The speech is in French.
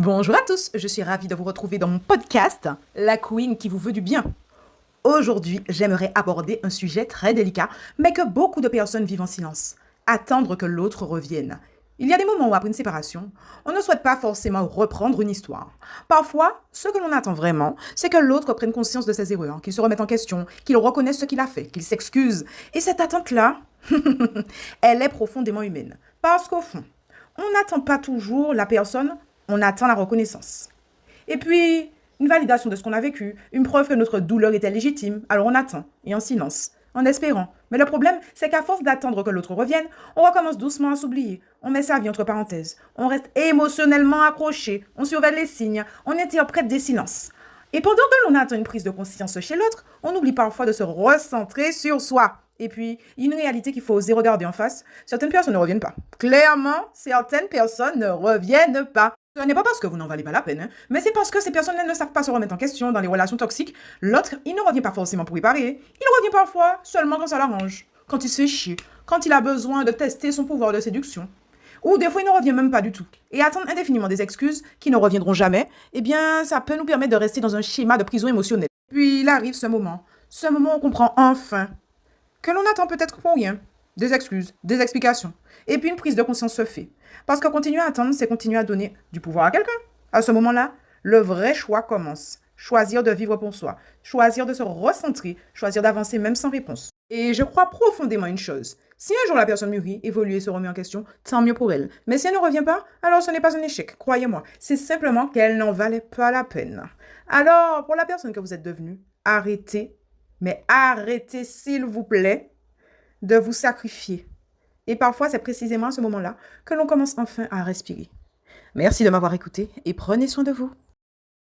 Bonjour à tous, je suis ravie de vous retrouver dans mon podcast, La Queen qui vous veut du bien. Aujourd'hui, j'aimerais aborder un sujet très délicat, mais que beaucoup de personnes vivent en silence. Attendre que l'autre revienne. Il y a des moments où, après une séparation, on ne souhaite pas forcément reprendre une histoire. Parfois, ce que l'on attend vraiment, c'est que l'autre prenne conscience de ses erreurs, qu'il se remette en question, qu'il reconnaisse ce qu'il a fait, qu'il s'excuse. Et cette attente-là, elle est profondément humaine. Parce qu'au fond, on n'attend pas toujours la personne, on attend la reconnaissance. Et puis, une validation de ce qu'on a vécu, une preuve que notre douleur était légitime, alors on attend, et en silence, en espérant. Mais le problème, c'est qu'à force d'attendre que l'autre revienne, on recommence doucement à s'oublier. On met sa vie entre parenthèses. On reste émotionnellement accroché. On surveille les signes. On interprète des silences. Et pendant que l'on attend une prise de conscience chez l'autre, on oublie parfois de se recentrer sur soi. Et puis, il y a une réalité qu'il faut oser regarder en face. Certaines personnes ne reviennent pas. Clairement, certaines personnes ne reviennent pas. Ce n'est pas parce que vous n'en valez pas la peine, hein, mais c'est parce que ces personnes ne savent pas se remettre en question dans les relations toxiques. L'autre, il ne revient pas forcément pour y parier. Il revient parfois seulement quand ça l'arrange, quand il se fait chier, quand il a besoin de tester son pouvoir de séduction. Ou des fois, il ne revient même pas du tout. Et attendre indéfiniment des excuses qui ne reviendront jamais, eh bien, ça peut nous permettre de rester dans un schéma de prison émotionnelle. Puis, il arrive ce moment où on comprend enfin que l'on attend peut-être pour rien. Des excuses, des explications. Et puis une prise de conscience se fait. Parce que continuer à attendre, c'est continuer à donner du pouvoir à quelqu'un. À ce moment-là, le vrai choix commence. Choisir de vivre pour soi. Choisir de se recentrer. Choisir d'avancer même sans réponse. Et je crois profondément une chose. Si un jour la personne mûrit, évolue et se remet en question, tant mieux pour elle. Mais si elle ne revient pas, alors ce n'est pas un échec, croyez-moi. C'est simplement qu'elle n'en valait pas la peine. Alors, pour la personne que vous êtes devenue, arrêtez, mais arrêtez s'il vous plaît, de vous sacrifier. Et parfois, c'est précisément à ce moment-là que l'on commence enfin à respirer. Merci de m'avoir écouté et prenez soin de vous.